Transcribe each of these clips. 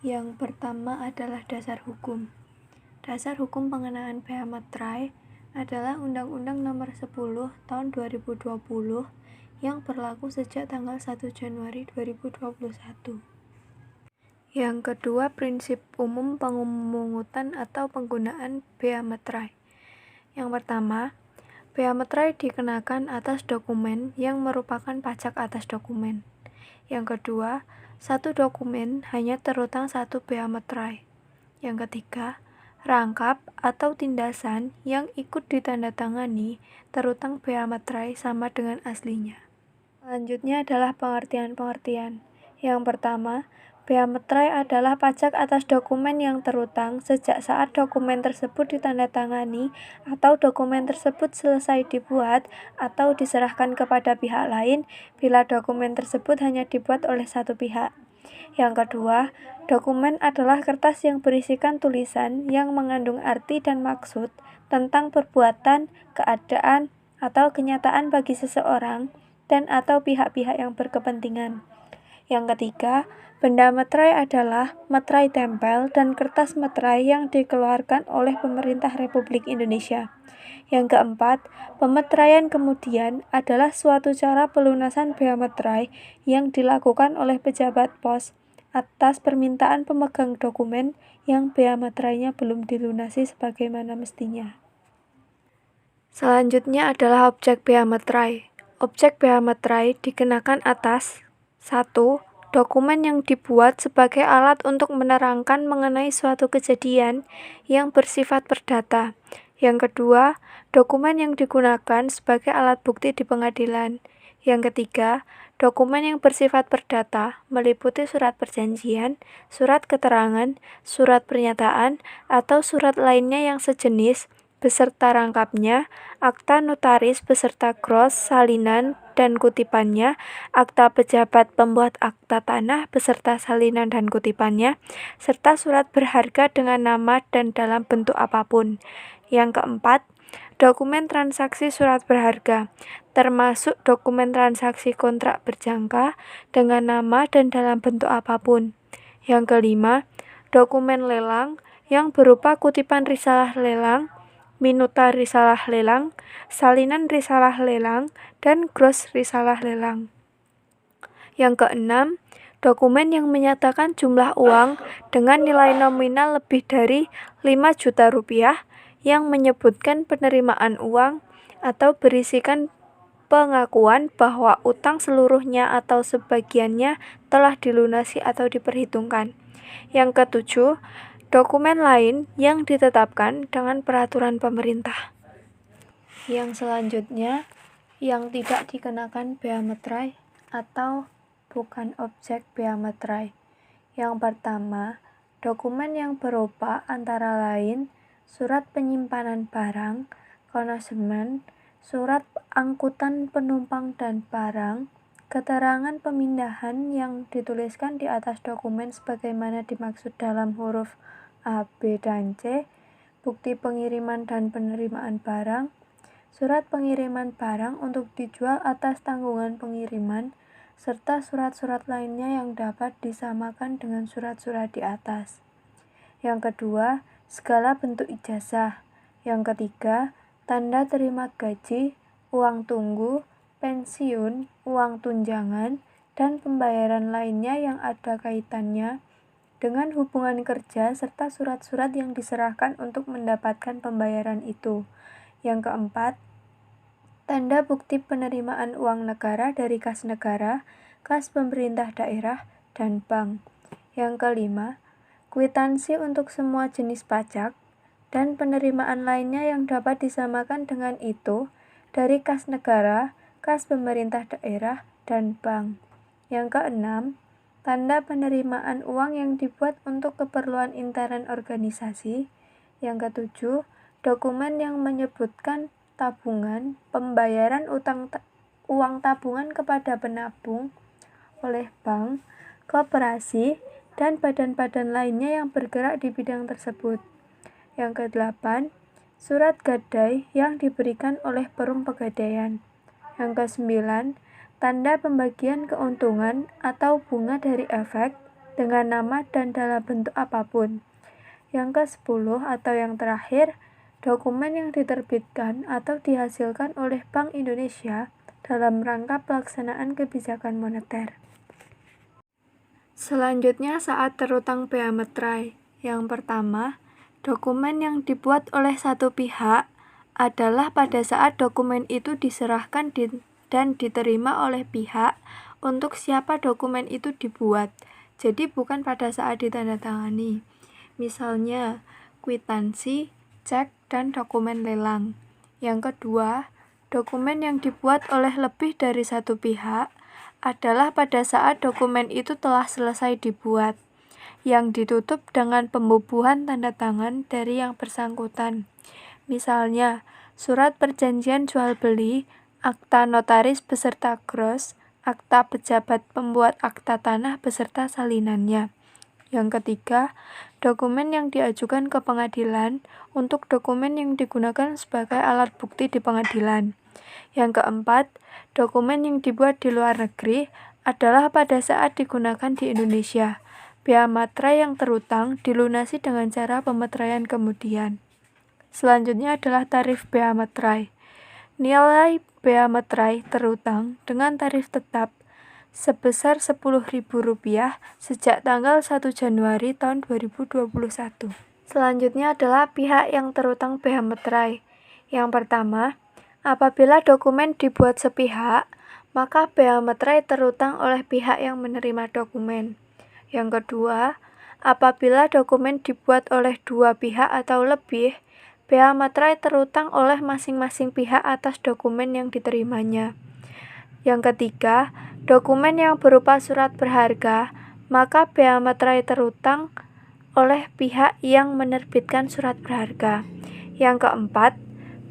Yang pertama adalah dasar hukum. Dasar hukum pengenaan bea materai adalah Undang-Undang Nomor 10 Tahun 2020 yang berlaku sejak tanggal 1 Januari 2021. Yang kedua, prinsip umum pemungutan atau penggunaan bea materai. Yang pertama, bea materai dikenakan atas dokumen yang merupakan pajak atas dokumen. Yang kedua, satu dokumen hanya terutang satu bea materai. Yang ketiga, rangkap atau tindasan yang ikut ditandatangani terutang bea materai sama dengan aslinya. Selanjutnya adalah pengertian-pengertian. Yang pertama, bea materai adalah pajak atas dokumen yang terutang sejak saat dokumen tersebut ditandatangani atau dokumen tersebut selesai dibuat atau diserahkan kepada pihak lain bila dokumen tersebut hanya dibuat oleh satu pihak. Yang kedua, dokumen adalah kertas yang berisikan tulisan yang mengandung arti dan maksud tentang perbuatan, keadaan, atau kenyataan bagi seseorang dan atau pihak-pihak yang berkepentingan. Yang ketiga, benda materai adalah materai tempel dan kertas materai yang dikeluarkan oleh Pemerintah Republik Indonesia. Yang keempat, pemeteraian kemudian adalah suatu cara pelunasan bea materai yang dilakukan oleh pejabat pos atas permintaan pemegang dokumen yang bea materainya belum dilunasi sebagaimana mestinya. Selanjutnya adalah objek bea materai. Objek bea materai dikenakan atas 1. Dokumen yang dibuat sebagai alat untuk menerangkan mengenai suatu kejadian yang bersifat perdata. Yang kedua, dokumen yang digunakan sebagai alat bukti di pengadilan. Yang ketiga, dokumen yang bersifat perdata meliputi surat perjanjian, surat keterangan, surat pernyataan, atau surat lainnya yang sejenis, beserta rangkapnya, akta notaris beserta gros, salinan, dan kutipannya, akta pejabat pembuat akta tanah beserta salinan dan kutipannya, serta surat berharga dengan nama dan dalam bentuk apapun. Yang keempat, dokumen transaksi surat berharga, termasuk dokumen transaksi kontrak berjangka dengan nama dan dalam bentuk apapun. Yang kelima, dokumen lelang yang berupa kutipan risalah lelang, minuta risalah lelang, salinan risalah lelang, dan gros risalah lelang. Yang keenam, dokumen yang menyatakan jumlah uang dengan nilai nominal lebih dari 5 juta rupiah yang menyebutkan penerimaan uang atau berisikan pengakuan bahwa utang seluruhnya atau sebagiannya telah dilunasi atau diperhitungkan. Yang ketujuh, dokumen lain yang ditetapkan dengan peraturan pemerintah. Yang selanjutnya, yang tidak dikenakan bea materai atau bukan objek bea materai. Yang pertama, dokumen yang berupa antara lain surat penyimpanan barang, konosemen, surat angkutan penumpang dan barang, keterangan pemindahan yang dituliskan di atas dokumen sebagaimana dimaksud dalam huruf A, B, dan C, bukti pengiriman dan penerimaan barang, surat pengiriman barang untuk dijual atas tanggungan pengiriman, serta surat-surat lainnya yang dapat disamakan dengan surat-surat di atas. Yang kedua, segala bentuk ijazah. Yang ketiga, tanda terima gaji, uang tunggu, pensiun, uang tunjangan, dan pembayaran lainnya yang ada kaitannya dengan hubungan kerja serta surat-surat yang diserahkan untuk mendapatkan pembayaran itu. Yang keempat, tanda bukti penerimaan uang negara dari kas negara, kas pemerintah daerah, dan bank. Yang kelima, kwitansi untuk semua jenis pajak dan penerimaan lainnya yang dapat disamakan dengan itu dari kas negara, kas pemerintah daerah, dan bank. Yang keenam, tanda penerimaan uang yang dibuat untuk keperluan intern organisasi. Yang ketujuh, dokumen yang menyebutkan tabungan, pembayaran uang tabungan kepada penabung oleh bank, koperasi, dan badan-badan lainnya yang bergerak di bidang tersebut. Yang kedelapan, surat gadai yang diberikan oleh perum pegadaian. Yang kesembilan, tanda pembagian keuntungan atau bunga dari efek dengan nama dan dalam bentuk apapun. Yang ke-10 atau yang terakhir, dokumen yang diterbitkan atau dihasilkan oleh Bank Indonesia dalam rangka pelaksanaan kebijakan moneter. Selanjutnya saat terutang bea metrai. Yang pertama, dokumen yang dibuat oleh satu pihak adalah pada saat dokumen itu diserahkan dan diterima oleh pihak untuk siapa dokumen itu dibuat. Jadi bukan pada saat ditandatangani. Misalnya, kwitansi, cek, dan dokumen lelang. Yang kedua, dokumen yang dibuat oleh lebih dari satu pihak adalah pada saat dokumen itu telah selesai dibuat, yang ditutup dengan pembubuhan tanda tangan dari yang bersangkutan. Misalnya, surat perjanjian jual beli, akta notaris beserta gros, akta pejabat pembuat akta tanah beserta salinannya. Yang ketiga, dokumen yang diajukan ke pengadilan untuk dokumen yang digunakan sebagai alat bukti di pengadilan. Yang keempat, dokumen yang dibuat di luar negeri adalah pada saat digunakan di Indonesia. Bea materai yang terutang dilunasi dengan cara pemeteraian kemudian. Selanjutnya adalah tarif bea materai. Nilai bea materai terutang dengan tarif tetap sebesar Rp10.000 sejak tanggal 1 Januari tahun 2021. Selanjutnya adalah pihak yang terutang bea materai. Yang pertama, apabila dokumen dibuat sepihak, maka bea materai terutang oleh pihak yang menerima dokumen. Yang kedua, apabila dokumen dibuat oleh dua pihak atau lebih, bea materai terutang oleh masing-masing pihak atas dokumen yang diterimanya. Yang ketiga, dokumen yang berupa surat berharga, maka bea materai terutang oleh pihak yang menerbitkan surat berharga. Yang keempat,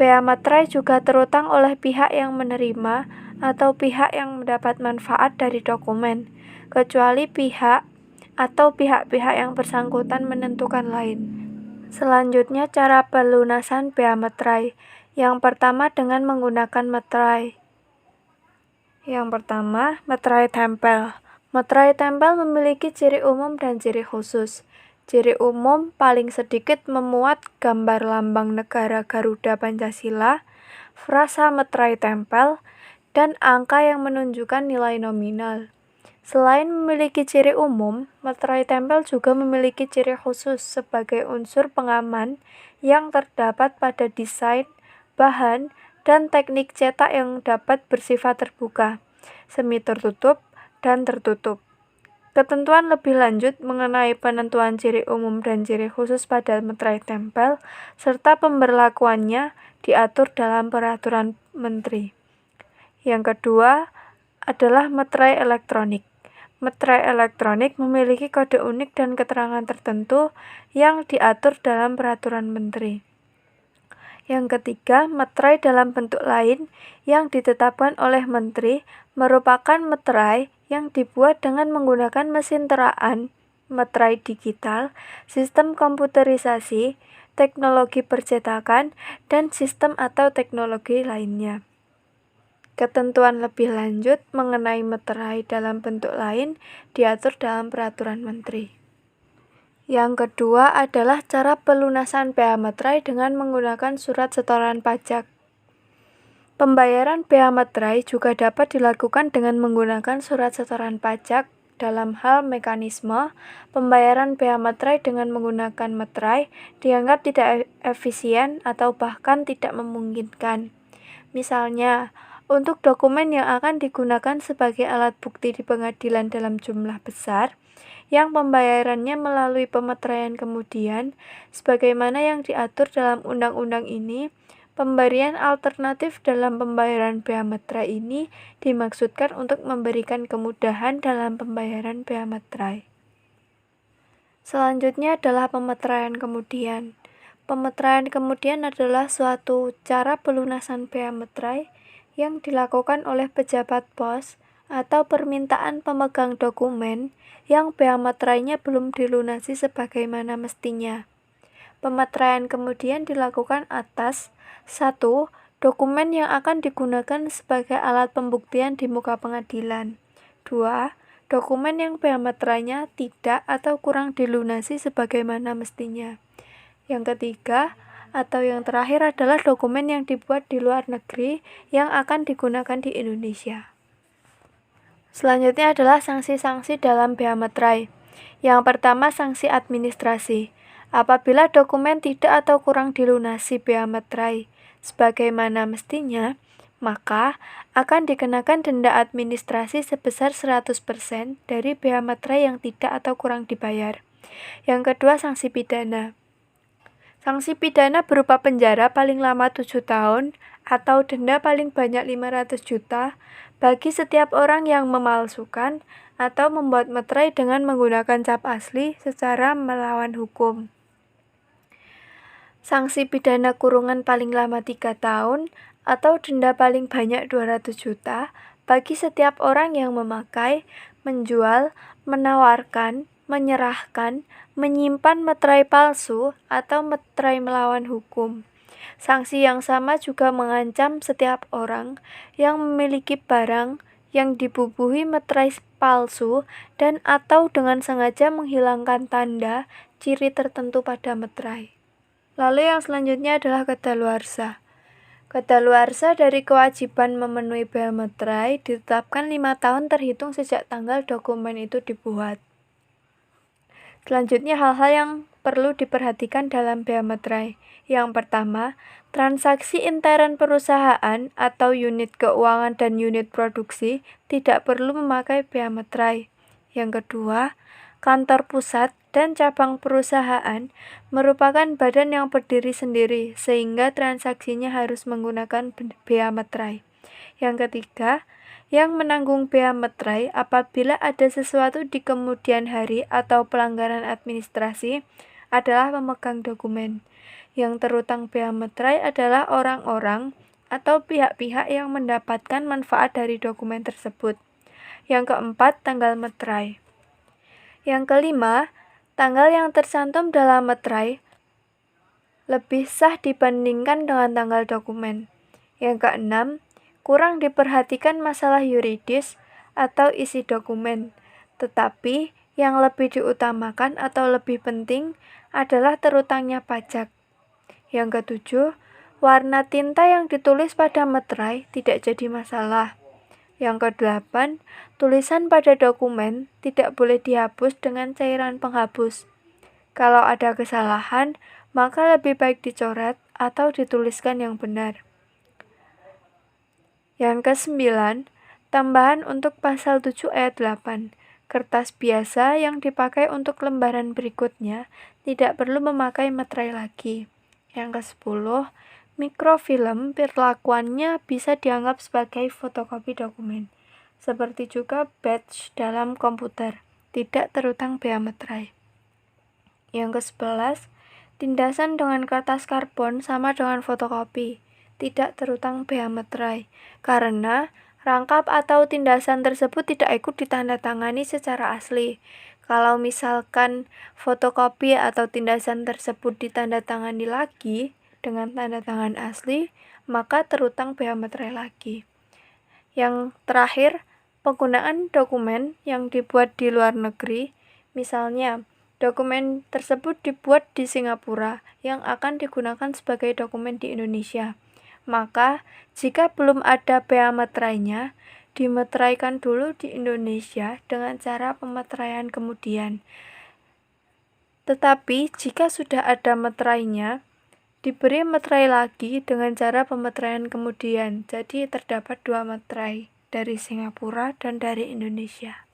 bea materai juga terutang oleh pihak yang menerima atau pihak yang mendapat manfaat dari dokumen, kecuali pihak atau pihak-pihak yang bersangkutan menentukan lain. Selanjutnya cara pelunasan bea materai. Yang pertama dengan menggunakan materai. Yang pertama, materai tempel. Materai tempel memiliki ciri umum dan ciri khusus. Ciri umum paling sedikit memuat gambar lambang negara Garuda Pancasila, frasa materai tempel, dan angka yang menunjukkan nilai nominal. Selain memiliki ciri umum, materai tempel juga memiliki ciri khusus sebagai unsur pengaman yang terdapat pada desain, bahan, dan teknik cetak yang dapat bersifat terbuka, semi tertutup, dan tertutup. Ketentuan lebih lanjut mengenai penentuan ciri umum dan ciri khusus pada materai tempel, serta pemberlakuannya diatur dalam Peraturan Menteri. Yang kedua adalah materai elektronik. Materai elektronik memiliki kode unik dan keterangan tertentu yang diatur dalam Peraturan Menteri. Yang ketiga, materai dalam bentuk lain yang ditetapkan oleh Menteri merupakan materai yang dibuat dengan menggunakan mesin teraan, materai digital, sistem komputerisasi, teknologi percetakan, dan sistem atau teknologi lainnya. Ketentuan lebih lanjut mengenai materai dalam bentuk lain diatur dalam Peraturan Menteri. Yang kedua adalah cara pelunasan bea materai dengan menggunakan surat setoran pajak. Pembayaran bea materai juga dapat dilakukan dengan menggunakan surat setoran pajak dalam hal mekanisme. Pembayaran bea materai dengan menggunakan materai dianggap tidak efisien atau bahkan tidak memungkinkan. Misalnya, untuk dokumen yang akan digunakan sebagai alat bukti di pengadilan dalam jumlah besar, yang pembayarannya melalui pemeteraian kemudian, sebagaimana yang diatur dalam undang-undang ini, pemberian alternatif dalam pembayaran bea materai ini dimaksudkan untuk memberikan kemudahan dalam pembayaran bea materai. Selanjutnya adalah pemeteraian kemudian. Pemeteraian kemudian adalah suatu cara pelunasan bea materai yang dilakukan oleh pejabat pos atau permintaan pemegang dokumen yang bea materainya belum dilunasi sebagaimana mestinya. Pemeteraian kemudian dilakukan atas 1. Dokumen yang akan digunakan sebagai alat pembuktian di muka pengadilan. 2. dokumen yang bea materainya tidak atau kurang dilunasi sebagaimana mestinya. Yang ketiga, atau yang terakhir adalah dokumen yang dibuat di luar negeri yang akan digunakan di Indonesia. Selanjutnya adalah sanksi-sanksi dalam bea materai. Yang pertama, sanksi administrasi. Apabila dokumen tidak atau kurang dilunasi bea materai sebagaimana mestinya, maka akan dikenakan denda administrasi sebesar 100% dari bea materai yang tidak atau kurang dibayar. Yang kedua, sanksi pidana. Sanksi pidana berupa penjara paling lama 7 tahun atau denda paling banyak 500 juta bagi setiap orang yang memalsukan atau membuat materai dengan menggunakan cap asli secara melawan hukum. Sanksi pidana kurungan paling lama 3 tahun atau denda paling banyak 200 juta bagi setiap orang yang memakai, menjual, menawarkan, menyerahkan, menyimpan materai palsu atau materai melawan hukum. Sanksi yang sama juga mengancam setiap orang yang memiliki barang yang dibubuhi materai palsu dan atau dengan sengaja menghilangkan tanda ciri tertentu pada materai. Lalu yang selanjutnya adalah kadaluarsa. Kadaluarsa dari kewajiban memenuhi bea materai ditetapkan 5 tahun terhitung sejak tanggal dokumen itu dibuat. Selanjutnya hal-hal yang perlu diperhatikan dalam bea materai. Yang pertama, transaksi intern perusahaan atau unit keuangan dan unit produksi tidak perlu memakai bea materai. Yang kedua, kantor pusat dan cabang perusahaan merupakan badan yang berdiri sendiri sehingga transaksinya harus menggunakan bea materai. Yang ketiga, yang menanggung bea materai apabila ada sesuatu di kemudian hari atau pelanggaran administrasi adalah pemegang dokumen. Yang terutang bea materai adalah orang-orang atau pihak-pihak yang mendapatkan manfaat dari dokumen tersebut. Yang keempat, tanggal materai. Yang kelima, tanggal yang tercantum dalam materai lebih sah dibandingkan dengan tanggal dokumen. Yang keenam, kurang diperhatikan masalah yuridis atau isi dokumen, tetapi yang lebih diutamakan atau lebih penting adalah terutangnya pajak. Yang ketujuh, warna tinta yang ditulis pada materai tidak jadi masalah. Yang kedelapan, tulisan pada dokumen tidak boleh dihapus dengan cairan penghapus. Kalau ada kesalahan, maka lebih baik dicoret atau dituliskan yang benar. Yang kesembilan, tambahan untuk pasal 7 ayat 8. Kertas biasa yang dipakai untuk lembaran berikutnya tidak perlu memakai materai lagi. Yang ke-10, mikrofilm perlakuannya bisa dianggap sebagai fotokopi dokumen. Seperti juga batch dalam komputer, tidak terutang bea materai. Yang ke-11, tindasan dengan kertas karbon sama dengan fotokopi, tidak terutang bea materai, karena rangkap atau tindasan tersebut tidak ikut ditandatangani secara asli. Kalau misalkan fotokopi atau tindasan tersebut ditandatangani lagi dengan tanda tangan asli, maka terutang bea materai lagi. Yang terakhir, penggunaan dokumen yang dibuat di luar negeri, misalnya dokumen tersebut dibuat di Singapura yang akan digunakan sebagai dokumen di Indonesia. Maka, jika belum ada bea materainya, dimeteraikan dulu di Indonesia dengan cara pemeteraian kemudian. Tetapi, jika sudah ada meterainya, diberi meterai lagi dengan cara pemeteraian kemudian. Jadi, terdapat 2 meterai, dari Singapura dan dari Indonesia.